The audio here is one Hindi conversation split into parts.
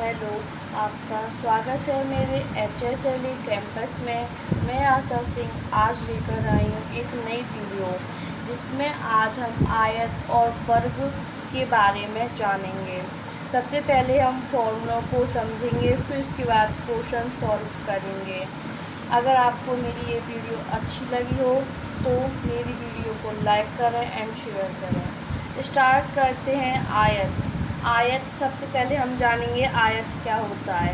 हेलो, आपका स्वागत है मेरे HSLE कैंपस में। मैं आशा सिंह आज लेकर आई हूँ एक नई वीडियो, जिसमें आज हम आयत और वर्ग के बारे में जानेंगे। सबसे पहले हम फॉर्मूलों को समझेंगे, फिर उसके बाद क्वेश्चन सॉल्व करेंगे। अगर आपको मेरी ये वीडियो अच्छी लगी हो तो मेरी वीडियो को लाइक करें एंड शेयर करें। स्टार्ट करते हैं आयत। आयत सबसे पहले हम जानेंगे आयत क्या होता है।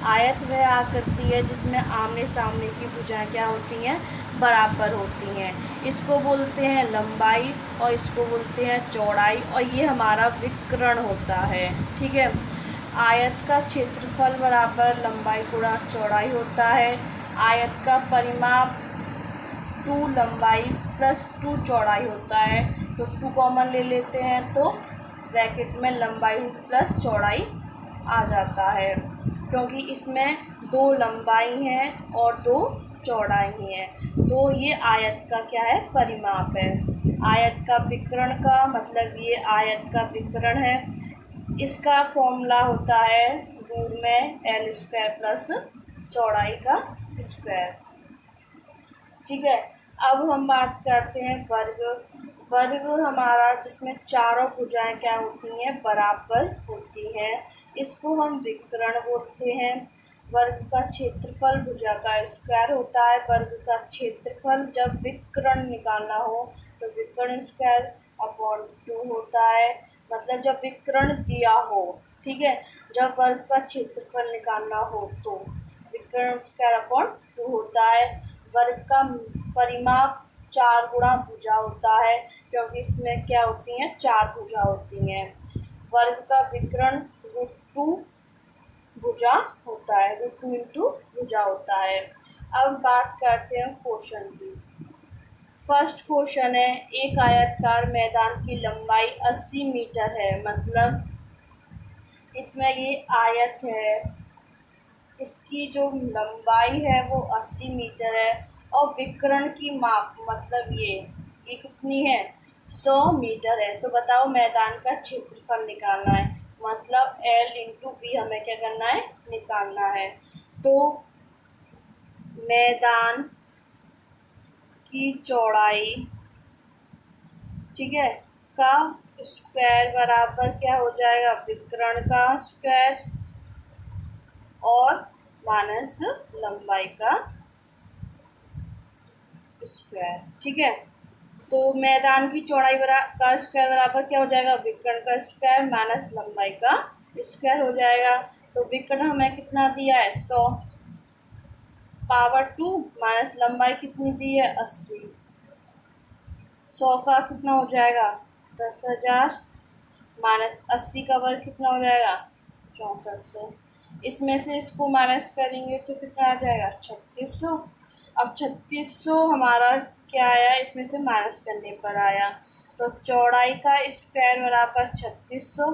आयत वह आकृति है जिसमें आमने सामने की भुजाएं क्या होती हैं, बराबर होती हैं। इसको बोलते हैं लंबाई और इसको बोलते हैं चौड़ाई, और ये हमारा विकर्ण होता है। ठीक है। आयत का क्षेत्रफल बराबर लंबाई गुणा चौड़ाई होता है। आयत का परिमाप 2 लंबाई प्लस 2 चौड़ाई होता है। तो 2 कॉमन ले लेते हैं तो ब्रैकेट में लंबाई प्लस चौड़ाई आ जाता है, क्योंकि इसमें 2 लंबाई हैं और 2 चौड़ाई हैं। तो ये आयत का क्या है, परिमाप है। आयत का विकर्ण का मतलब ये आयत का विकर्ण है। इसका फॉर्मूला होता है रूट में L² प्लस चौड़ाई का स्क्वायर। ठीक है। अब हम बात करते हैं वर्ग। वर्ग हमारा जिसमें चारों भुजाएं क्या होती हैं, बराबर होती हैं। इसको हम विकर्ण बोलते हैं। वर्ग का क्षेत्रफल भुजा का स्क्वायर होता है। वर्ग का क्षेत्रफल जब विकर्ण निकालना हो तो विकर्ण स्क्वायर अपॉन 2 होता है, मतलब जब विकर्ण दिया हो। ठीक है। जब वर्ग का क्षेत्रफल निकालना हो तो विकर्ण स्क्वायर अपॉन 2 होता है। वर्ग का परिमाप 4 गुणा भुजा होता है, क्योंकि इसमें क्या होती हैं, 4 भुजा होती हैं। वर्ग का विकर्ण √2 भुजा होता है, √2 इंटू भुजा होता है। अब बात करते हैं क्वेश्चन की। फर्स्ट क्वेश्चन है, एक आयताकार मैदान की लंबाई 80 मीटर है। मतलब इसमें ये आयत है, इसकी जो लंबाई है वो 80 मीटर है, और विकर्ण की माप मतलब ये कितनी है, 100 मीटर है। तो बताओ मैदान का क्षेत्रफल निकालना है, मतलब L इंटू बी हमें क्या करना है, निकालना है। तो मैदान की चौड़ाई, ठीक है, का स्क्वायर बराबर क्या हो जाएगा, विकर्ण का स्क्वायर और माइनस लंबाई का स्क्वायर। ठीक है। तो मैदान की चौड़ाई का स्क्वायर बराबर क्या हो जाएगा, विकर्ण का स्क्वायर माइनस लंबाई का स्क्वायर हो जाएगा। तो विकर्ण हमें कितना दिया है, 100 पावर 2 माइनस लंबाई कितनी दी है, 80। 100 का कितना हो जाएगा, 10,000 माइनस 80 का वर्ग कितना हो जाएगा, 6400। इसमें से इसको माइनस करेंगे तो कितना आ जाएगा, 3600। अब 3600 हमारा क्या आया, इसमें से माइनस करने पर आया। तो चौड़ाई का स्क्वायर बराबर 3600।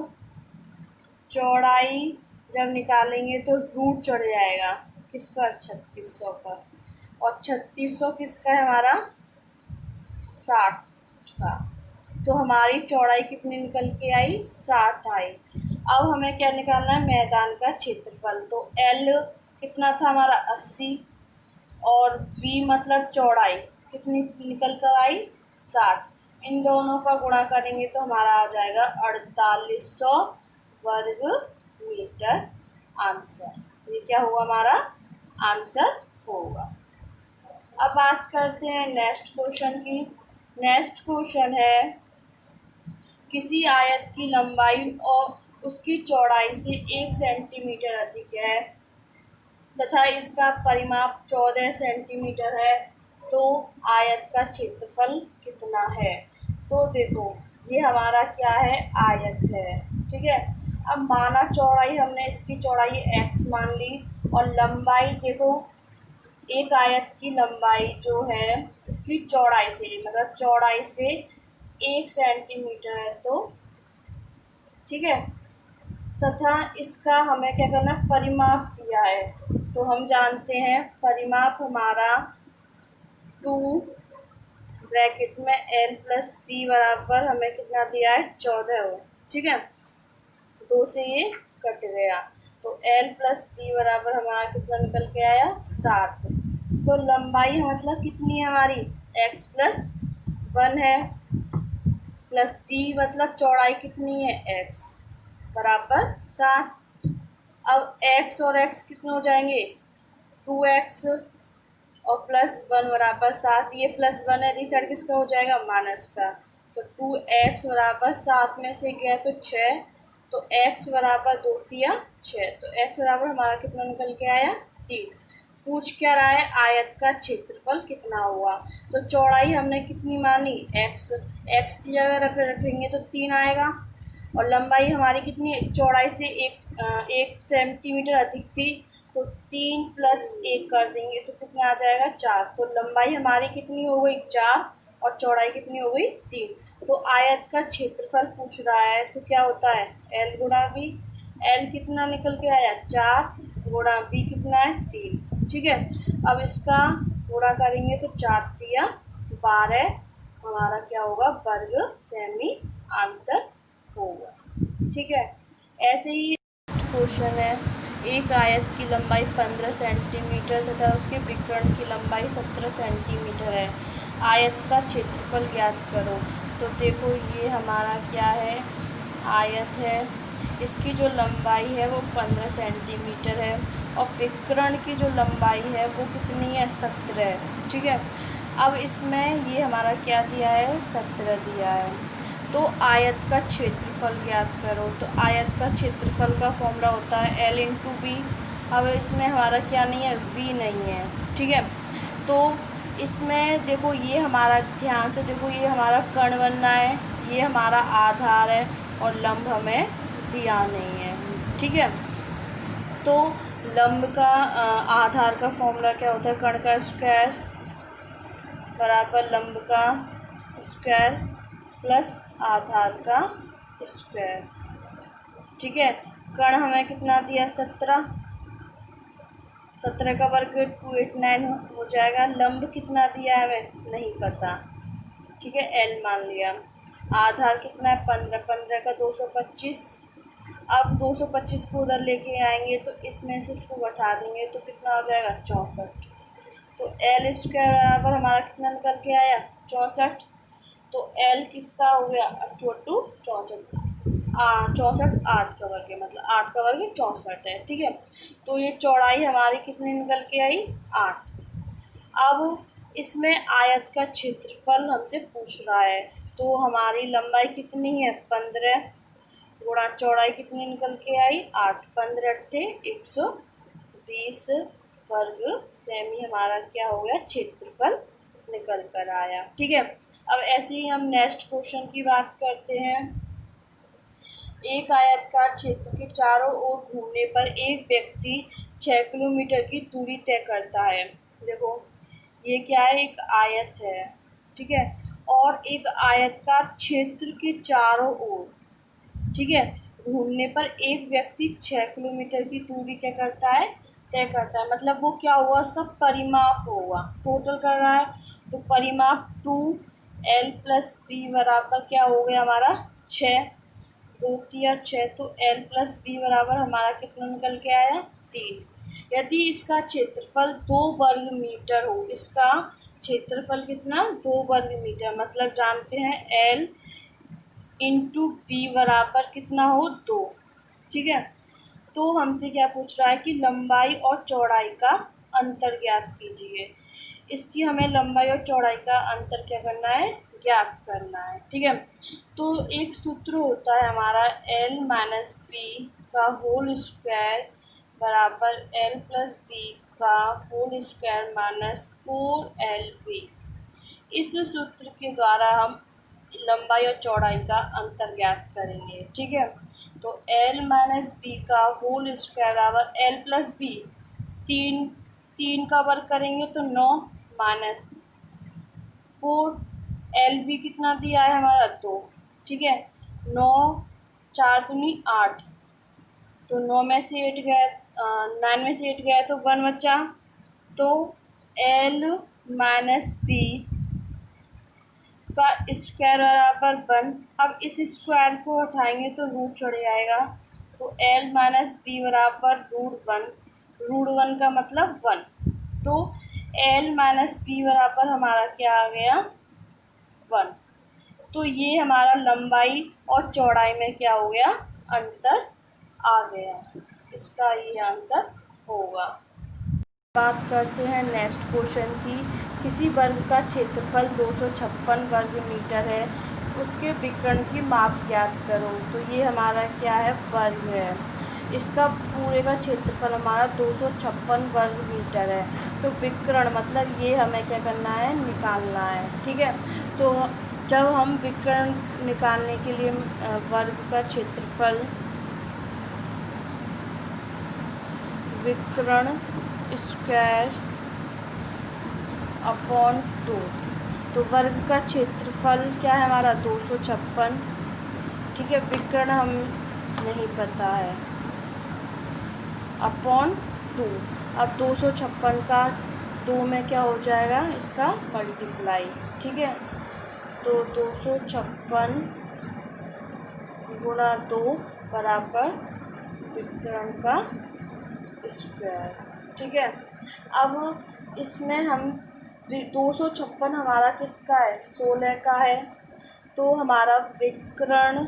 चौड़ाई जब निकालेंगे तो रूट चढ़ जाएगा किस पर, 3600 पर। और 3600 किसका है हमारा, 60 का। तो हमारी चौड़ाई कितनी निकल के आई, 60 आई। अब हमें क्या निकालना है, मैदान का क्षेत्रफल। तो L कितना था हमारा, 80, और B मतलब चौड़ाई कितनी निकल कर आई, 60। इन दोनों का गुणा करेंगे तो हमारा आ जाएगा 4800 वर्ग मीटर आंसर। ये क्या हुआ, हमारा आंसर होगा। अब बात करते हैं नेक्स्ट क्वेश्चन की। नेक्स्ट क्वेश्चन है, किसी आयत की लंबाई और उसकी चौड़ाई से 1 सेंटीमीटर अधिक है तथा इसका परिमाप 14 सेंटीमीटर है, तो आयत का क्षेत्रफल कितना है। तो देखो ये हमारा क्या है, आयत है। ठीक है। अब माना चौड़ाई, हमने इसकी चौड़ाई x मान ली, और लंबाई देखो, एक आयत की लंबाई जो है उसकी चौड़ाई से, मतलब चौड़ाई से 1 सेंटीमीटर है। तो ठीक है, तथा इसका हमें क्या करना, परिमाप दिया है। तो हम जानते हैं परिमाप हमारा 2 ब्रैकेट में L प्लस B बराबर हमें कितना दिया है, 14 हो। ठीक है। 2 से ये कट गया तो एल प्लस बी बराबर हमारा कितना निकल के आया 7। तो लंबाई मतलब कितनी है हमारी एक्स प्लस 1 है, प्लस बी मतलब चौड़ाई कितनी है एक्स बराबर 7। अब एक्स और एक्स कितने हो जाएंगे 2x और प्लस 1 बराबर 7। ये प्लस 1 है, इस साइड किसका हो जाएगा माइनस का। तो 2x बराबर 7 में से गया तो 6, तो x बराबर 2 तिया 6, तो x बराबर हमारा कितना निकल के आया 3। पूछ क्या रहा है आयत का क्षेत्रफल कितना हुआ। तो चौड़ाई हमने कितनी मानी x की जगह रखेंगे तो 3 आएगा, और लंबाई हमारी कितनी है चौड़ाई से 1 सेंटीमीटर अधिक थी, तो 3 प्लस 1 कर देंगे तो कितना आ जाएगा 4। तो लंबाई हमारी कितनी हो गई 4 और चौड़ाई कितनी हो गई 3। तो आयत का क्षेत्रफल पूछ रहा है तो क्या होता है L गुणा बी। L कितना निकल के आया 4 गुणा बी कितना है 3। ठीक है, अब इसका गुणा करेंगे तो 4 तिया 12 हमारा क्या होगा वर्ग सेमी आंसर होगा। ठीक है, ऐसे ही क्वेश्चन है एक आयत की लंबाई 15 सेंटीमीटर तथा उसके विकर्ण की लंबाई 17 सेंटीमीटर है, आयत का क्षेत्रफल ज्ञात करो। तो देखो ये हमारा क्या है आयत है, इसकी जो लंबाई है वो 15 सेंटीमीटर है और विकर्ण की जो लंबाई है वो कितनी है 17 है। ठीक है, अब इसमें ये हमारा क्या दिया है 17 दिया है। तो आयत का क्षेत्रफल ज्ञात करो। तो आयत का क्षेत्रफल का फॉर्मूला होता है L इंटू बी। अब इसमें हमारा क्या नहीं है बी नहीं है। ठीक है, तो इसमें देखो ये हमारा ध्यान से देखो ये हमारा कर्ण बनना है, ये हमारा आधार है और लंब हमें दिया नहीं है। ठीक है, तो लंब का आधार का फॉर्मूला क्या होता है कर्ण का स्क्वायर बराबर लंब का स्क्वायर प्लस आधार का स्क्वायर। ठीक है, कर्ण हमें कितना दिया 17, 17 का वर्ग 289 हो जाएगा। लंब कितना दिया है हमें नहीं पता। ठीक है, L मान लिया। आधार कितना है 15, 15 का 225। अब 225 को उधर लेके आएंगे तो इसमें से इसको घटा देंगे तो कितना हो जाएगा 64। तो L स्क्वायर बराबर हमारा कितना निकल के आया 64। तो L किसका हो गया 64, 64 8 का वर्ग है, मतलब 8 का वर्ग 64 है। ठीक है, तो ये चौड़ाई हमारी कितनी निकल के आई 8। अब इसमें आयत का क्षेत्रफल हमसे पूछ रहा है, तो हमारी लंबाई कितनी है 15 गुणा चौड़ाई कितनी निकल के आई 8, 15 अट्ठे 120 वर्ग सेमी हमारा क्या हो गया क्षेत्रफल निकल कर आया। ठीक है, अब ऐसे ही हम नेक्स्ट क्वेश्चन की बात करते हैं। एक आयताकार क्षेत्र के चारों ओर घूमने पर एक व्यक्ति 6 किलोमीटर की दूरी तय करता है। देखो ये क्या है एक आयत है। ठीक है, और एक आयताकार क्षेत्र के चारों ओर ठीक है घूमने पर एक व्यक्ति 6 किलोमीटर की दूरी क्या करता है तय करता है। मतलब वो क्या हुआ उसका परिमाप होगा, टोटल कर रहा है तो परिमाप 2L प्लस बी बराबर क्या हो गया हमारा 6, 2 तिया 6, तो L प्लस बी बराबर हमारा कितना निकल के आया 3। यदि इसका क्षेत्रफल 2 वर्ग मीटर हो, इसका क्षेत्रफल कितना 2 वर्ग मीटर, मतलब जानते हैं L इंटू बी बराबर कितना हो 2। ठीक है, तो हमसे क्या पूछ रहा है कि लंबाई और चौड़ाई का अंतर ज्ञात कीजिए। इसकी हमें लंबाई और चौड़ाई का अंतर क्या करना है ज्ञात करना है। ठीक है, तो एक सूत्र होता है हमारा L माइनस बी का होल स्क्वायर बराबर L प्लस बी का होल स्क्वायर माइनस 4LB। इस सूत्र के द्वारा हम लंबाई और चौड़ाई का अंतर ज्ञात करेंगे। ठीक है, तो L माइनस बी का होल स्क्वायर बराबर L प्लस बी, 3 का वर्ग करेंगे तो 9 माइनस 4, एल बी कितना दिया है हमारा 2। ठीक है, 9 4 दूनी 8, तो 9 में से 8 गया 9 में से 8 गया तो 1 बचा, तो L माइनस बी का स्क्वायर बराबर 1। अब इस स्क्वायर को हटाएंगे तो रूट चढ़ जाएगा, तो L माइनस बी बराबर √1। √1 का मतलब 1। तो L माइनस बी बराबर हमारा क्या आ गया, 1। तो ये हमारा लंबाई और चौड़ाई में क्या हो गया, अंतर आ गया। इसका ये आंसर होगा। बात करते हैं नेक्स्ट क्वेश्चन की। किसी वर्ग का क्षेत्रफल 256 वर्ग मीटर है, उसके विकर्ण की माप ज्ञात करो। तो ये हमारा क्या है, वर्ग है। इसका पूरे का क्षेत्रफल हमारा 256 वर्ग मीटर है। तो विकर्ण मतलब ये हमें क्या करना है, निकालना है। ठीक है, तो जब हम विकर्ण निकालने के लिए वर्ग का क्षेत्रफल विकर्ण स्क्वायर अपॉन 2, तो वर्ग का क्षेत्रफल क्या है हमारा 256। ठीक है, विकर्ण हम नहीं पता है, अपॉन 2। अब 256 का 2 में क्या हो जाएगा, इसका मल्टीप्लाई। ठीक है, तो 256 गुणा 2 बराबर विकर्ण का स्क्वायर। ठीक है, अब इसमें हम 256 हमारा किसका है, 16 का है। तो हमारा विकर्ण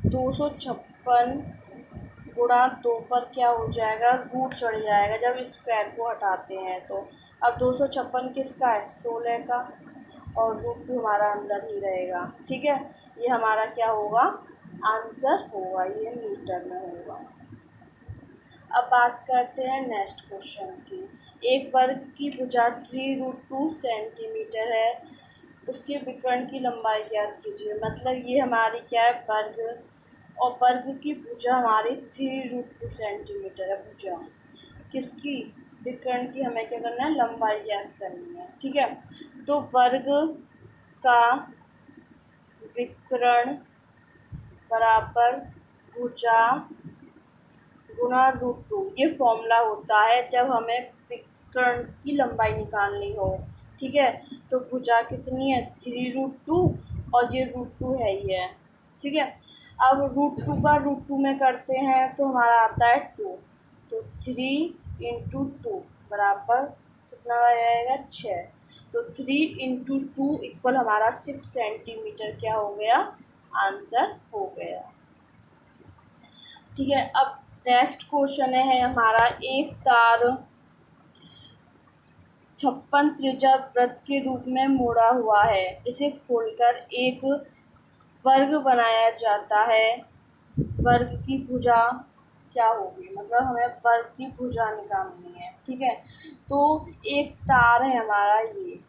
256 गुणा 2 पर क्या हो जाएगा, रूट चढ़ जाएगा जब स्क्वायर को हटाते हैं। तो अब 256 किसका है, 16 का, और रूट भी हमारा अंदर ही रहेगा। ठीक है, ये हमारा क्या होगा, आंसर होगा, ये मीटर में होगा। अब बात करते हैं नेक्स्ट क्वेश्चन की। एक वर्ग की भुजा 3√2 सेंटीमीटर है, उसके विकर्ण की लंबाई ज्ञात कीजिए। मतलब ये हमारी क्या है, वर्ग, और वर्ग की भुजा हमारी 3√2 सेंटीमीटर है। भुजा किसकी, विकर्ण की हमें क्या करना है, लंबाई ज्ञात करनी है। ठीक है, तो वर्ग का विकर्ण बराबर भुजा गुणा √2। ये फॉर्मूला होता है जब हमें विकर्ण की लंबाई निकालनी हो। ठीक है, तो भुजा कितनी है, 3√2, और ये √2 है ही है। ठीक है, अब √2 का √2 में करते हैं तो हमारा आता है 2। तो 3 × 2 बराबर कितना आ जाएगा, 6। तो 3 × 2 इक्वल हमारा 6 सेंटीमीटर क्या हो गया, आंसर हो गया। ठीक है, अब नेक्स्ट क्वेश्चन है हमारा, एक तार 56 त्रिज्या वृत्त के रूप में मोड़ा हुआ है, इसे खोलकर एक वर्ग बनाया जाता है। वर्ग की भुजा क्या होगी, मतलब हमें वर्ग की भुजा निकालनी है। ठीक है, तो एक तार है हमारा ये।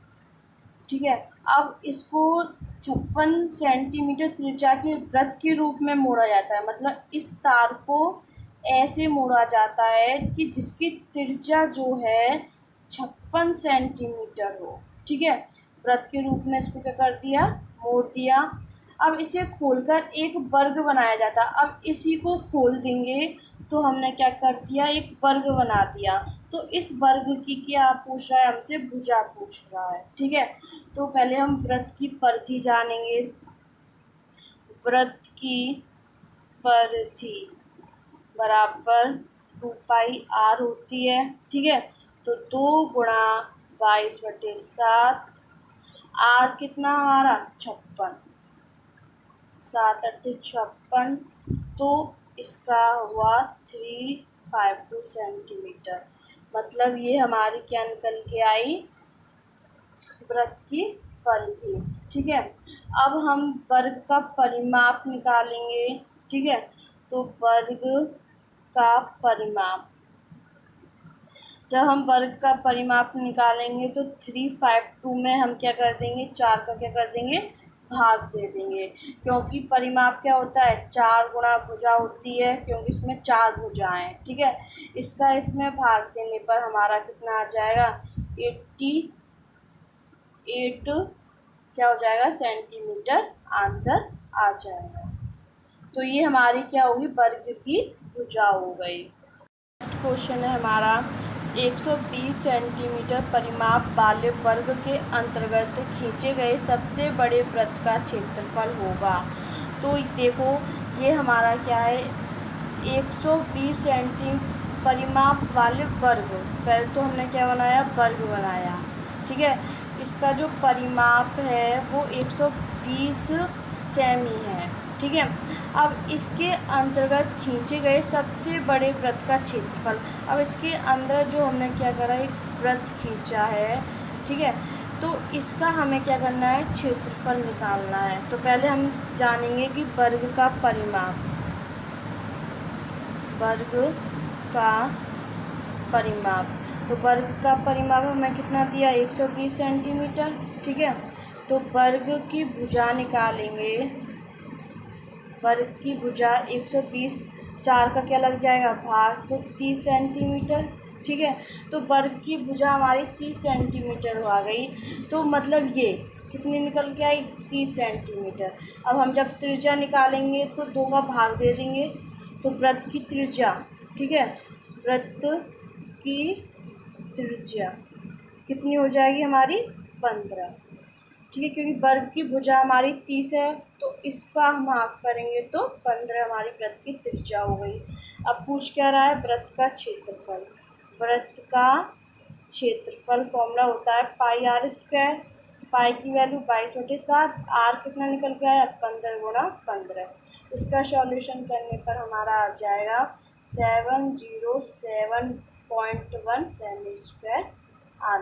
ठीक है, अब इसको 56 सेंटीमीटर त्रिज्या के वृत्त के रूप में मोड़ा जाता है। मतलब इस तार को ऐसे मोड़ा जाता है कि जिसकी त्रिज्या जो है 56 सेंटीमीटर हो। ठीक है, वृत्त के रूप में इसको क्या कर दिया, मोड़ दिया। अब इसे खोलकर एक वर्ग बनाया जाता। अब इसी को खोल देंगे तो हमने क्या कर दिया, एक वर्ग बना दिया। तो इस वर्ग की क्या पूछ रहा है हमसे, भुजा पूछ रहा है। ठीक है, तो पहले हम वृत्त की परिधि जानेंगे। वृत्त की परिधि बराबर 2πr होती है। ठीक है, तो 2 गुणा 22/7, r कितना हमारा 56, 7 8 56, तो इसका हुआ 352 सेंटीमीटर। मतलब ये हमारी क्या निकल के आई, वृत्त की परिधि। ठीक है, अब हम वर्ग का परिमाप निकालेंगे। ठीक है, तो वर्ग का परिमाप, जब हम वर्ग का परिमाप निकालेंगे तो 352 में हम क्या कर देंगे, 4 का क्या कर देंगे, भाग दे देंगे। क्योंकि परिमाप क्या होता है, 4 गुणा भुजा होती है, क्योंकि इसमें 4 भुजाएं। ठीक है, इसका इसमें भाग देने पर हमारा कितना आ जाएगा, 88 क्या हो जाएगा, सेंटीमीटर आंसर आ जाएगा। तो ये हमारी क्या होगी, वर्ग की भुजा हो गई। नेक्स्ट क्वेश्चन है हमारा, 120 सेंटीमीटर परिमाप वाले वर्ग के अंतर्गत खींचे गए सबसे बड़े वृत्त का क्षेत्रफल होगा। तो देखो ये हमारा क्या है, 120 सेंटी परिमाप वाले वर्ग। पहले तो हमने क्या बनाया, वर्ग बनाया, ठीक है। इसका जो परिमाप है वो 120 सेमी है, ठीक है। अब इसके अंतर्गत खींचे गए सबसे बड़े वृत्त का क्षेत्रफल। अब इसके अंदर जो हमने क्या करा, एक वृत्त खींचा है, ठीक है। तो इसका हमें क्या करना है, क्षेत्रफल निकालना है। तो पहले हम जानेंगे कि वर्ग का परिमाप, वर्ग का परिमाप। तो वर्ग का परिमाप हमें कितना दिया, 120 सेंटीमीटर, ठीक है। तो वर्ग की भुजा निकालेंगे, वर्ग की भुजा 120, 4 का क्या लग जाएगा भाग, तो 30 सेंटीमीटर, ठीक है। तो वर्ग की भुजा हमारी 30 सेंटीमीटर आ गई। तो मतलब ये कितनी निकल के आई, 30 सेंटीमीटर। अब हम जब त्रिज्या निकालेंगे तो 2 का भाग दे देंगे, तो वृत्त की त्रिज्या, ठीक है, वृत्त की त्रिज्या कितनी हो जाएगी हमारी, 15, ठीक है। क्योंकि वर्ग की भुजा हमारी 30 है, तो इसका हम हाफ करेंगे तो 15 हमारी वृत्त की त्रिज्या हो गई। अब पूछ क्या रहा है, वृत्त का क्षेत्रफल। वृत्त का क्षेत्रफल फॉर्मूला होता है पाई आर स्क्वायर। पाई की वैल्यू 22/7, आर कितना निकल के आया, 15 गुणा 15। इसका सॉल्यूशन करने पर हमारा आ जाएगा 707.1 सेमी स्क्वायर आर।